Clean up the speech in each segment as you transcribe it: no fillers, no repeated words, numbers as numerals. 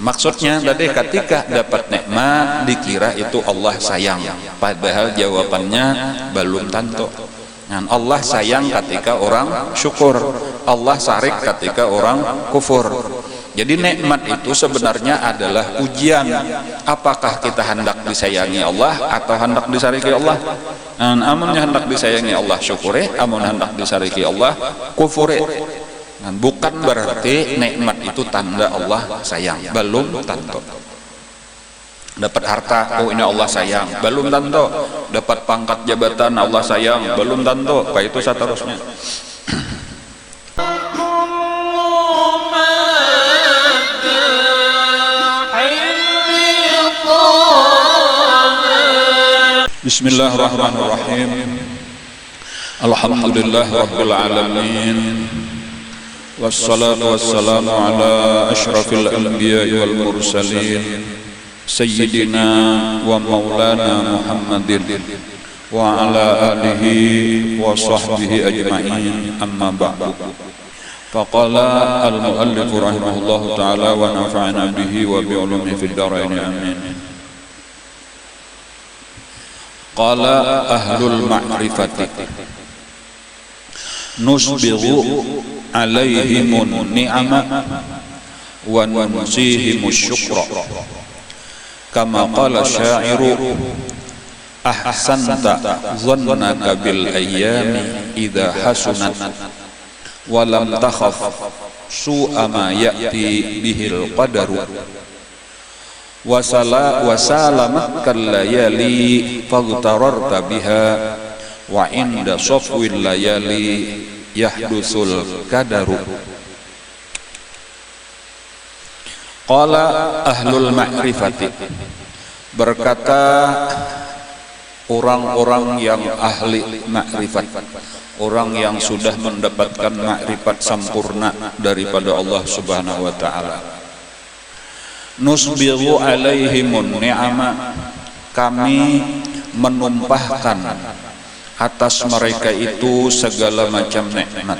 Maksudnya tadi ketika dapat nikmat dikira itu Allah sayang, padahal jawabannya belum tentu. Dan Allah sayang ketika orang syukur, Allah sarik ketika orang kufur. Jadi nikmat itu sebenarnya adalah ujian, apakah kita hendak disayangi Allah atau hendak disariki Allah. Dan amunnya hendak disayangi Allah syukure, amun hendak disariki Allah kufure. Dan bukan berarti nikmat itu tanda Allah sayang, belum tentu. Dapat harta, oh ini Allah sayang, belum tentu. Dapat pangkat jabatan, Allah sayang, belum tentu. Kayak itu seterusnya. Bismillahirrahmanirrahim. Alhamdulillah rabbil alamin. Wassalatu wassalamu ala asyrafil anbiya'i wal mursalin sayyidina wa maulana Muhammadin wa ala alihi wa sahbihi ajma'in, amma ba'du. Faqala al-muallif rahimahullahu ta'ala wa nafa'ana bihi wa bi'ulumihi fid dharain, amin. Qala ahlul ma'rifati nusbighu alaihimun ni'ama wa nunsihimus syukra kama qala syairu ahsanta dhannaka bil ayyami idha hasunat wa lam takhaf su'a ma ya'ti bihil qadaru wasalamat kallayali faghtararta biha wa inda safwil layali yahdusul kadaru. Qala ahlul ma'rifati, berkata orang-orang yang ahli ma'rifat, orang yang sudah mendapatkan ma'rifat sempurna daripada Allah Subhanahu wa ta'ala. Nusbighu alaihimun ni'ama, kami menumpahkan atas mereka itu segala macam nikmat.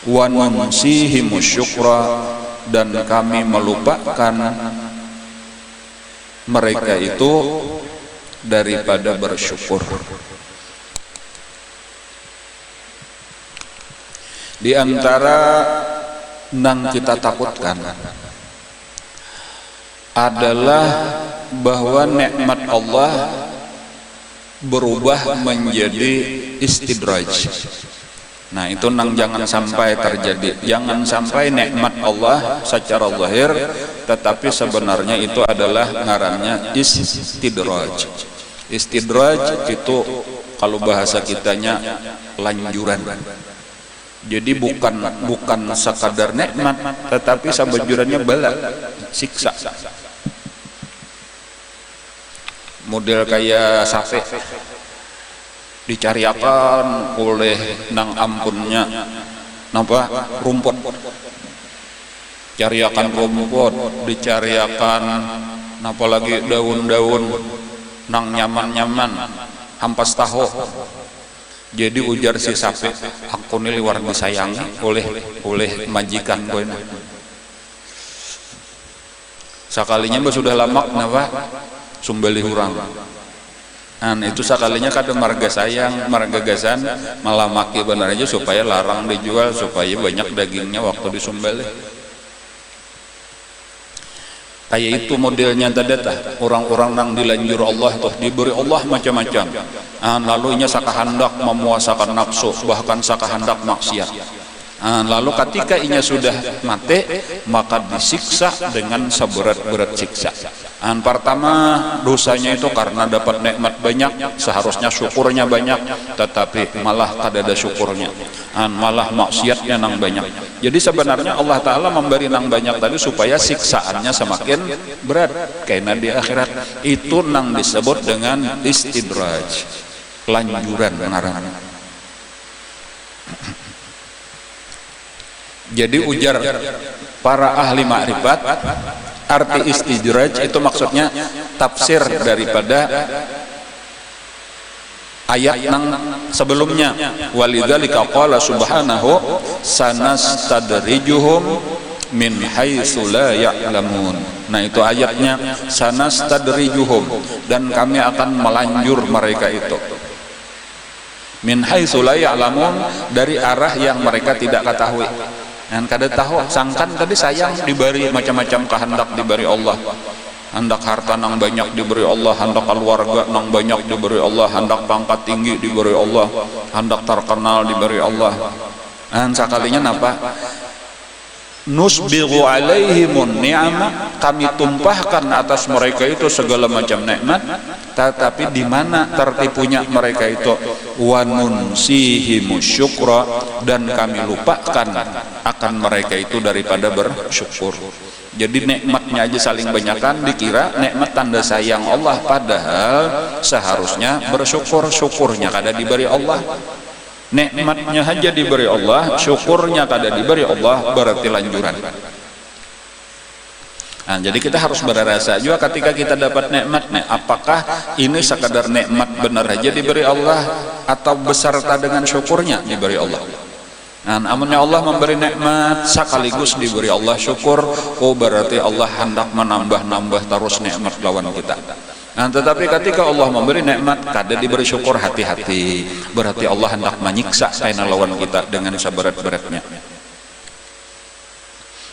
Wa nunsihimus syukra, dan kami melupakan mereka itu daripada bersyukur. Di antara yang kita takutkan adalah bahwa nikmat Allah berubah menjadi istidraj. Nah, itu nang jangan sampai terjadi. Jangan sampai nikmat Allah secara zahir, tetapi sebenarnya itu adalah ngarannya istidraj. Istidraj itu kalau bahasa kitanya lanjuran. Jadi bukan sekadar nikmat, tetapi sabjurannya bala, siksa. Model kayak sate dicariakan oleh nang ampunnya napa rumput, cariakan rumput, dicariakan napa lagi daun-daun nang nyaman-nyaman hampas tahu. Jadi ujar si sapi, aku ini luar disayangi oleh majikan kowe. Sakalinya sudah lama napa sumbali hurang. Itu sakalinya kada marga sayang, marga gasan, malah maki benar aja supaya larang dijual, supaya banyak dagingnya waktu disumbali. Kayak itu modelnya tadi tah, orang-orang yang dilanjur Allah tuh diberi Allah macam-macam. Lalu inya sakahandak memuasakan nafsu, bahkan sakahandak maksiat. Lalu ketika inya sudah mati, maka disiksa dengan seberat-berat siksa. Pertama dosanya itu karena dapat nikmat banyak, seharusnya syukurnya banyak, tetapi malah kada ada syukurnya, malah maksiatnya nang banyak. Jadi sebenarnya Allah Ta'ala memberi nang banyak tadi supaya siksaannya semakin berat. Karena di akhirat itu nang disebut dengan istidraj, lanjuran ngaran. Jadi ujar para ahli ma'rifat, arti istidraj itu maksudnya tafsir daripada ayat nang sebelumnya. Walidzalika qala subhanahu sanastadrijuhum min haitsu la ya'lamun. Nah itu ayatnya, sanastadrijuhum, dan kami akan melanjur mereka itu min haitsu la ya'lamun, dari arah yang mereka tidak ketahui. Dan kada tahu sangkan tadi sayang diberi macam-macam kehendak diberi Allah. Hendak harta nang banyak diberi Allah, hendak keluarga nang banyak diberi Allah, hendak pangkat tinggi diberi Allah, hendak terkenal diberi Allah. Dan sekalinya napa? Nusbighu alaihimun ni'amah, kami tumpahkan atas mereka itu segala macam nikmat, tetapi di mana tertipunya mereka itu? Wa nunsihimus syukra, dan kami lupakan akan mereka itu daripada bersyukur. Jadi nikmatnya aja saling banyakkan, dikira nikmat tanda sayang Allah, padahal seharusnya bersyukur. Syukurnya kada diberi Allah. Nikmatnya aja diberi Allah, syukurnya kada diberi Allah, berarti lanjuran. Nah, jadi kita harus berrasa juga ketika kita dapat nikmat, apakah ini sekadar nikmat benar aja diberi Allah atau beserta dengan syukurnya diberi Allah. Nah, amunnya Allah memberi nikmat sekaligus diberi Allah syukur, oh berarti Allah hendak menambah-nambah terus nikmat lawan kita. Nah, tetapi ketika Allah memberi nikmat kada diberi syukur, hati-hati, berarti Allah hendak menyiksa kaina lawan kita dengan seberat-beratnya.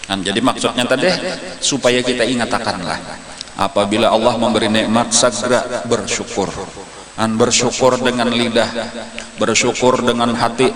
Nah, jadi maksudnya tadi supaya kita ingatkanlah, apabila Allah memberi nikmat segera bersyukur. Dan bersyukur dengan lidah, bersyukur dengan hati,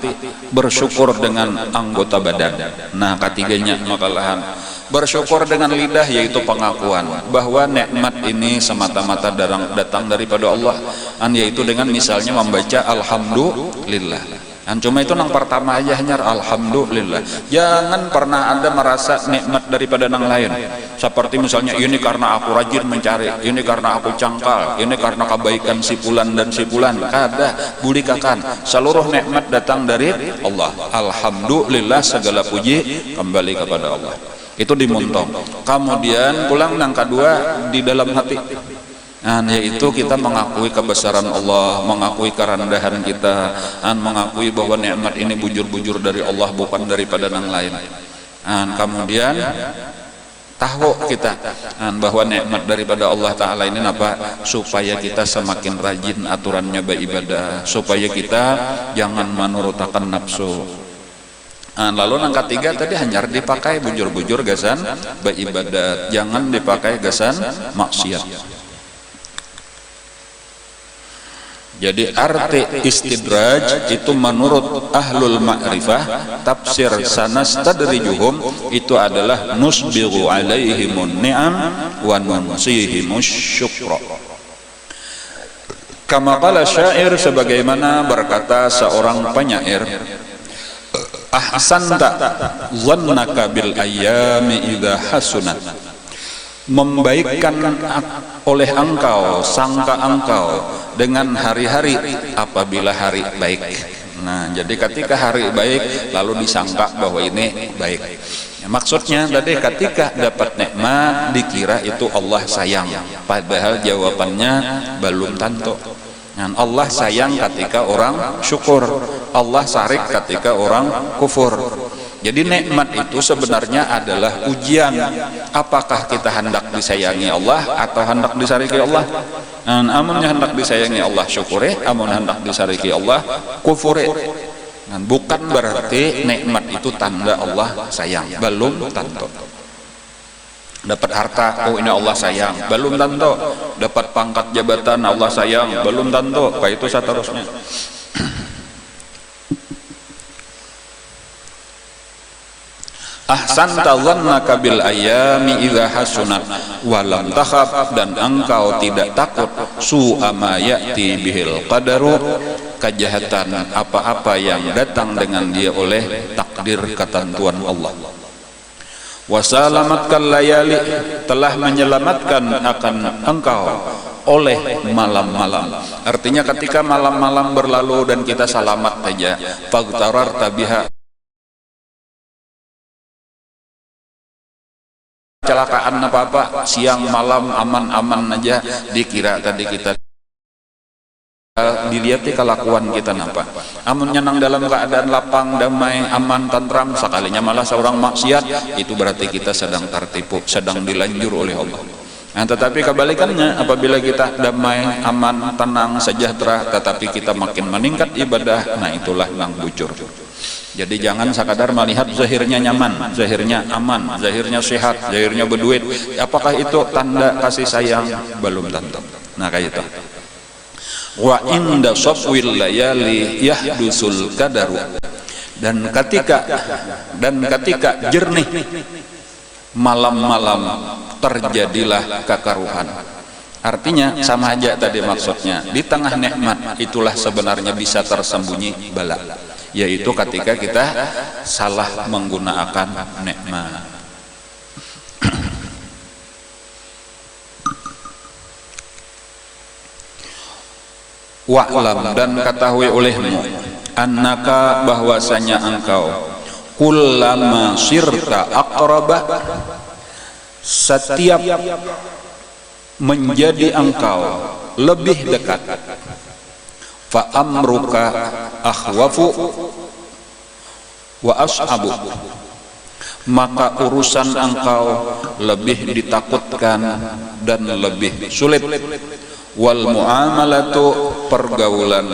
bersyukur dengan anggota badan. Nah, ketiganya makalahan bersyukur dengan lidah, yaitu pengakuan bahwa nikmat ini semata-mata datang daripada Allah, dan yaitu dengan misalnya membaca alhamdulillah. Dan cuma itu nang pertama aja hanya alhamdulillah. Jangan pernah Anda merasa nikmat daripada nang lain. Seperti misalnya ini karena aku rajin mencari, ini karena aku cangkal, ini karena kebaikan si fulan dan si fulan. Kada, bulikakan. Seluruh nikmat datang dari Allah. Alhamdulillah, segala puji kembali kepada Allah. Itu dimuntong. Kemudian pulang nang kedua di dalam hati. Nah, yaitu kita mengakui kebesaran Allah, mengakui kerendahan kita, dan mengakui bahwa nikmat ini bujur-bujur dari Allah, bukan daripada yang lain. Dan kemudian tahu kita bahwa nikmat daripada Allah Ta'ala ini apa? Supaya kita semakin rajin aturannya beribadah, supaya kita jangan menurutakan nafsu. Nah, lalu yang ketiga tadi hanya dipakai bujur-bujur gasan beribadat, jangan dipakai gasan maksiat. Jadi arti istidraj itu menurut ahlul ma'rifah, tafsir sanastadrijuhum itu adalah nusbighu alaihimun ni'am wa nunsihimus syukra. Kama qala syair, sebagaimana berkata seorang penyair, ahsanta dhannaka bil ayyami idza hasunat, membaikkan oleh engkau sangka engkau dengan hari-hari apabila hari baik. Nah, jadi ketika hari baik lalu disangka bahwa ini baik. Ya, maksudnya tadi ketika dapat nikmat dikira itu Allah sayang, padahal jawabannya belum tentu. Dan Allah sayang ketika orang syukur, Allah sarik ketika orang kufur. Jadi nikmat itu sebenarnya adalah ujian. Apakah kita hendak disayangi Allah atau hendak disariki Allah? Dan amunnya hendak disayangi Allah syukure, amun hendak disariki Allah kufure. Dan bukan berarti nikmat itu tanda Allah sayang, belum tentu. Dapat harta, oh ini Allah sayang, belum tentu. Dapat pangkat jabatan, Allah sayang, belum tentu. Kayak itu seterusnya. Ahsanta dhannaka bil ayyami idza hasunat wa lam takhaf, dan engkau tidak takut su'a ma ya'ti bihil qadaru, kejahatan apa-apa yang datang dengan dia oleh takdir ketentuan Allah. Wa salamatkal layali, telah menyelamatkan akan engkau oleh malam-malam. Artinya ketika malam-malam berlalu dan kita selamat saja, fagtararta biha, kecelakaan apa-apa siang malam aman-aman aja, dikira tadi kita dilihat kelakuan kita napa. Amun nyenang dalam keadaan lapang, damai, aman, tentram, sekalinya malah seorang maksiat, itu berarti kita sedang tertipu, sedang dilanjur oleh Allah. Nah, tetapi kebalikannya, apabila kita damai, aman, tenang, sejahtera, tetapi kita makin meningkat ibadah, nah itulah nang bujur. Jadi jangan sekadar melihat zahirnya nyaman, zahirnya aman, zahirnya sehat, zahirnya berduit. Apakah itu tanda kasih sayang? Belum tentu. Nah kayak itu. Wa inda safwil layali yahdusul kadaru. Dan ketika jernih malam-malam terjadilah kekaruhan. Artinya sama aja tadi maksudnya, di tengah nikmat itulah sebenarnya bisa tersembunyi bala, yaitu ketika kita salah menggunakan nikmat. Wa'lam, dan ketahui olehmu, annaka, bahwasanya engkau, kullama sirta aqrabah, setiap menjadi engkau lebih dekat, fa amruka akhwafu wa as'abu, maka urusan engkau lebih ditakutkan dan lebih sulit. Wal muamalatu, pergaulan,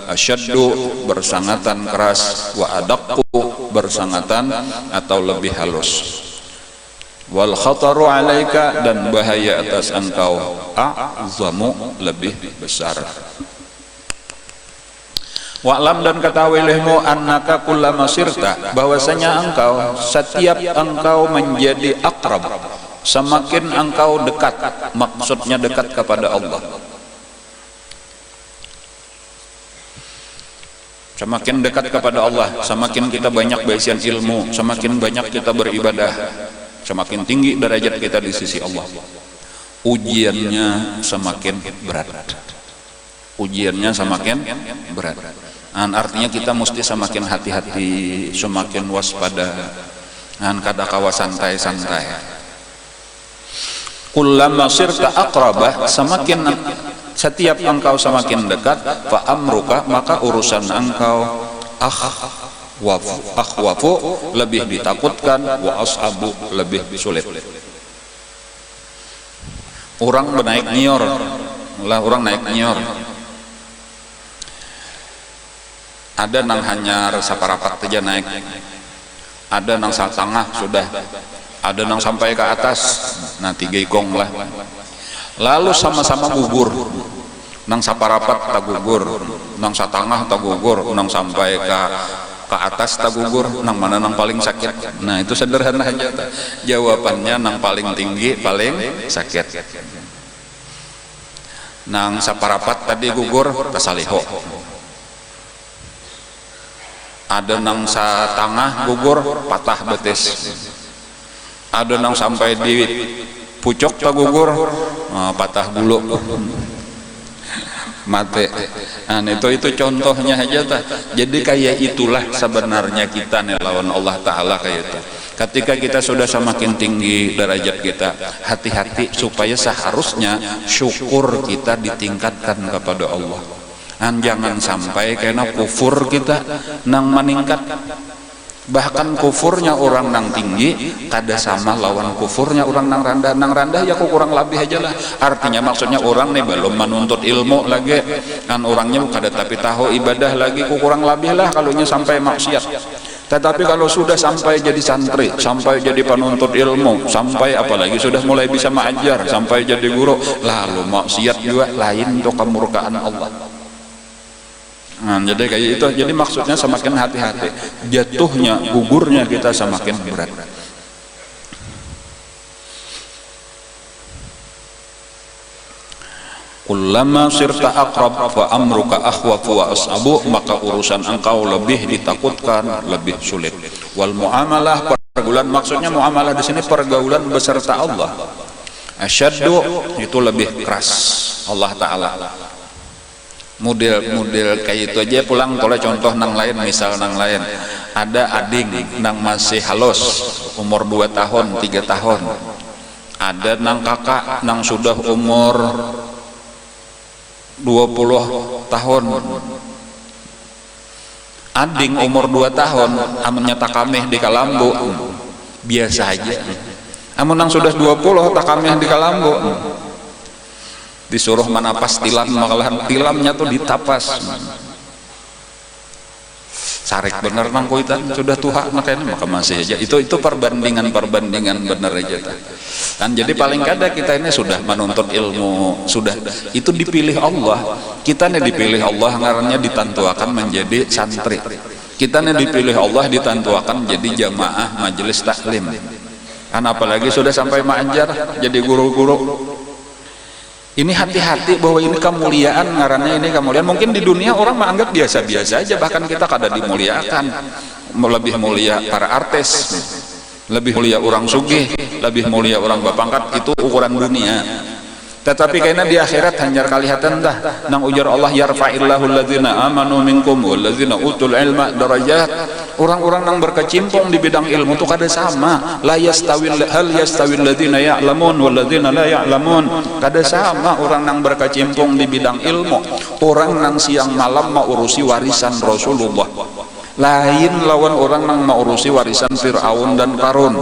asyaddu, bersangatan keras, wa adaqqu, bersangatan atau lebih halus. Wal khataru alaika, dan bahaya atas engkau, a'zamu, lebih besar. Wa'lam, dan ketahuilah annaka kullama sirta, bahwasanya engkau, setiap engkau menjadi akrab, semakin engkau dekat, maksudnya dekat kepada Allah. Semakin dekat kepada Allah, semakin kita banyak berisian ilmu, semakin banyak kita beribadah, semakin tinggi derajat kita di sisi Allah. Ujiannya semakin berat. Ujiannya semakin berat. Artinya kita mesti semakin hati-hati, semakin waspada. Kada kawa santai-santai. Kullama sirta aqrabah, setiap engkau semakin dekat, fa amruka, maka urusan engkau akhwafu, lebih ditakutkan, wa ashabu, lebih sulit. Orang naik nyor lah, orang naik nyor, ada nang hanyar saparapat aja naik, ada nang satangah sudah, ada nang sampai ke atas, nanti geikong lah. Lalu sama-sama gugur, nang saparapat tak gugur, nang satangah tak gugur, nang sampai ke atas tak gugur, nang mana nang paling sakit. Nah itu sederhana aja, jawabannya nang paling tinggi paling sakit. Nang saparapat tadi gugur tasaliho, ada nang satangah gugur patah betis, ada nang sampai di pucuk tak gugur, patah bulu, mate. Nah itu contohnya aja ta. Jadi kayak itulah sebenarnya kita nih lawan Allah Ta'ala kayak itu. Ketika kita sudah semakin tinggi derajat kita, hati-hati supaya seharusnya syukur kita ditingkatkan kepada Allah. Jangan sampai karena kufur kita nang meningkat. Bahkan kufurnya orang nang tinggi kada sama lawan kufurnya orang nang rendah ya kok kurang lebih aja lah. Artinya maksudnya orang nih belum menuntut ilmu lagi, kan orangnya kada tapi tahu ibadah lagi, kok kurang lebih lah kalau sampai maksiat. Tetapi kalau sudah sampai jadi santri, sampai jadi penuntut ilmu, sampai apalagi sudah mulai bisa mengajar, sampai jadi guru, lalu maksiat juga lain untuk kemurkaan Allah. Nah, jadi kayak itu. Jadi maksudnya semakin hati-hati, jatuhnya, gugurnya kita semakin berat. Kullama sirta aqrab fa amruka akhwafu wa as'abu, maka urusan engkau lebih ditakutkan, lebih sulit. Wal muamalah, pergaulan, maksudnya muamalah di sini pergaulan beserta Allah. Asyaddu, itu lebih keras Allah Ta'ala. Model kayak itu aja pulang. Kalau contoh nang lain, misal nang lain ada ading nang masih halus umur 2 tahun 3 tahun, ada nang kakak nang sudah umur 20 tahun. Ading umur 2 tahun amunnya takameh di Kalambo biasa aja. Amun nang sudah 20 takameh di Kalambo disuruh manapas tilam, malahan tilamnya tuh ditapas. Sarik bener nang kuitan sudah tua makanya maka masih aja itu perbandingan bener aja kan. Jadi paling kada kita ini sudah menuntut ilmu, sudah itu dipilih Allah, kita nih dipilih Allah ngarannya ditantuakan menjadi santri, kita nih dipilih Allah ditantuakan jadi jamaah majelis taklim kan, apalagi sudah sampai ma'ajar jadi guru-guru. Ini hati-hati bahwa ini kemuliaan, ngarannya ini kemuliaan. Mungkin di dunia orang menganggap biasa-biasa aja, bahkan kita kada dimuliakan. Lebih mulia para artis, lebih mulia orang sugih, lebih mulia orang bapangkat, itu ukuran dunia. Tetapi kayaknya di akhirat hanyar kalihatan dah nang ujar Allah yarfa'illahu alladzina amanu minkum walladzina utul ilma darajat. Orang-orang nang berkecimpung di bidang ilmu itu kada sama. La yastawil hal yastawil ladzina ya'lamun walladzina la ya'lamun. Kada sama orang nang berkecimpung di bidang ilmu, orang nang siang malam mau urusi warisan Rasulullah. Lain lawan orang nang mau urusi warisan Fir'aun dan Qarun.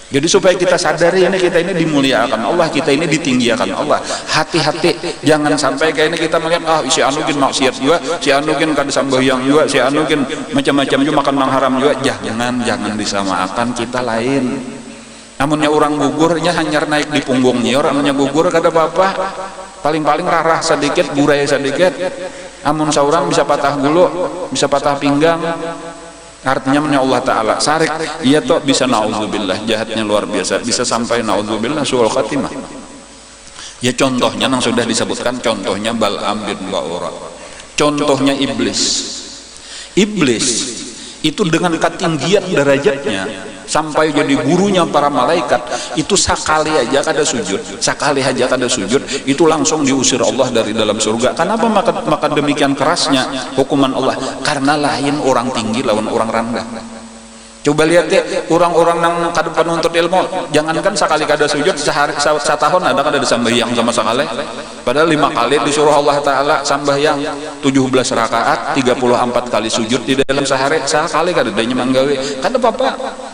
Jadi supaya kita sadari ini kita ini dimuliakan Allah, kita ini ditinggiakan Allah. Hati-hati jangan sampai kayak ini kita melihat si anu gin maksiat juga, si anu gin kada sambahyang juga, si anu gin macam-macam juga makan nang haram juga. Jangan disamakan, kita lain. Namunnya orang gugurnya hanya naik di punggungnya, orangnya gugur kada apa-apa. Paling-paling rarah sedikit, burai sedikit. Amun saurang bisa patah gulu, bisa patah pinggang. Artinya menurut Allah Ta'ala sarik iya toh bisa na'udzubillah jahatnya luar biasa, bisa sampai na'udzubillah su'ul khatimah. Ya contohnya yang sudah disebutkan, contohnya Bal'am bin Ba'ura, contohnya iblis itu dengan ketinggian derajatnya sampai jadi gurunya para malaikat, itu sekali aja kada sujud itu langsung diusir Allah dari dalam surga. Kenapa maka demikian kerasnya hukuman Allah? Karena lain orang tinggi lawan orang rendah. Coba lihat ya orang-orang yang kada penuntut ilmu, jangankan sekali kada sujud, setahun ada kada disambahyang sama sekali, padahal 5 kali disuruh Allah Ta'ala sambahyang 17 rakaat 34 kali sujud di dalam sehari, sekali kada adanya manggawe kada apa-apa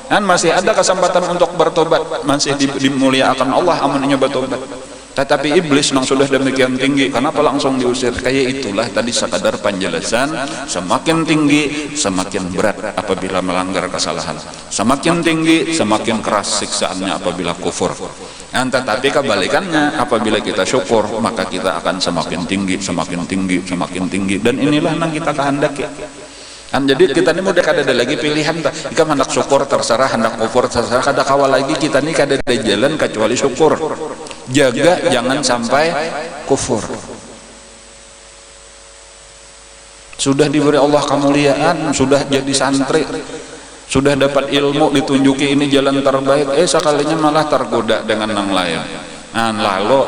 kan, masih ada kesempatan untuk bertobat, masih dimuliakan Allah amunnya bertobat. Tetapi iblis yang sudah demikian tinggi, kenapa langsung diusir? Kayak itulah tadi sekadar penjelasan, semakin tinggi semakin berat apabila melanggar kesalahan, semakin tinggi semakin keras siksaannya apabila kufur. Tetapi kebalikannya, apabila kita syukur maka kita akan semakin tinggi, dan inilah yang kita kehendaki. Jadi kita ini mudah kada ada lagi pilihan, jika hendak syukur terserah, hendak kufur terserah, kada kawal lagi kita ini kada ada jalan kecuali syukur. Jaga jangan sampai kufur. Sudah diberi Allah kemuliaan, sudah jadi santri, sudah dapat ilmu, ditunjuki ini jalan terbaik, sekalinya malah tergoda dengan yang lain. Lalu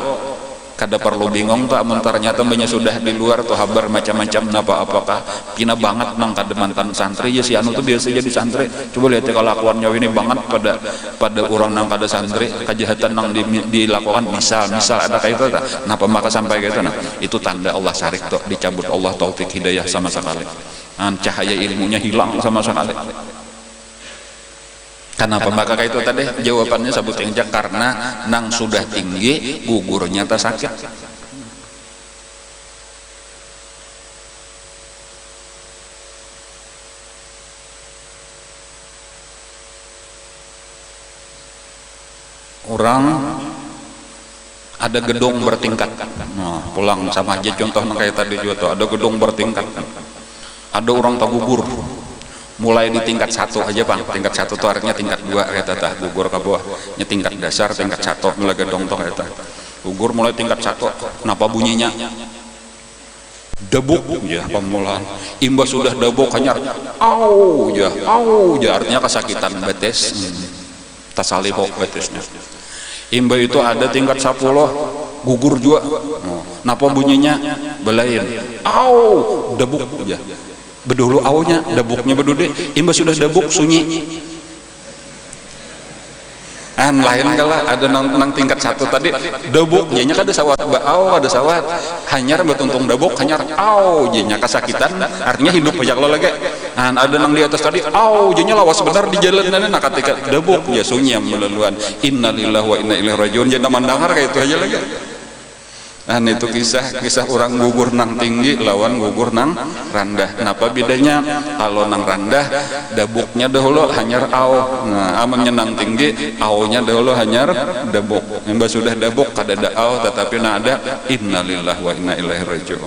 kada perlu bingung tak, ternyata banyak sudah di luar tuh habar macam-macam apakah pina banget nang kada mantan santri ya, si anu tuh biasa jadi santri. Coba lihat ya kelakuannya ini banget pada orang nang kada santri, kejahatan nang dilakukan misal ada kayak itu tak, napa maka sampai kayak itu, itu tanda Allah sarik tuh, dicabut Allah taufik hidayah sama sekali, cahaya ilmunya hilang sama sekali. Kenapa maka kayak itu tadi jawabannya sabut injak, karena nang sudah tinggi gugurnya tak sakit. Orang ada gedung bertingkat, pulang sama aja contoh kayak tadi juga tuh, ada gedung bertingkat, ada orang tak gugur mulai di tingkat 1 aja bang, tingkat 1 tuh artinya tingkat 2 kata tah gugur ke bawah, tingkat dasar tingkat 1 mulai gedong tuh kata gugur mulai tingkat 1, kenapa bunyinya debuk ya pemulaan, imbas sudah debuk hanya au ya artinya kesakitan betes, tasalibok betesnya. Imba itu ada tingkat 10 gugur juga, kenapa bunyinya belain au debuk ya, bedulu awnya debuknya bedude, imbas sudah debuk sunyi. lain kalah ada nang tingkat satu tadi debuk jadinya kada sawat baau ada sawat hanyar betuntung debuk hanyar au jadinya kasakitan artinya hidup pajak lo lagi. Ada nang di atas tadi au jadinya lawas benar di jalan nah ketika debuk ya sunyam melaluan innalillahi wa inna ilaihi rajiun jadi mandangar kayak itu aja lagi. Itu kisah orang gugur nang tinggi lawan gugur nang rendah. Kenapa bedanya? Kalau nang rendah debuknya dahulu hanyar au, amannya nang tinggi aunya dahulu hanyar debuk. Mbak sudah debuk kada ada au tetapi ada innalillahi wa inna ilaihi rajiun.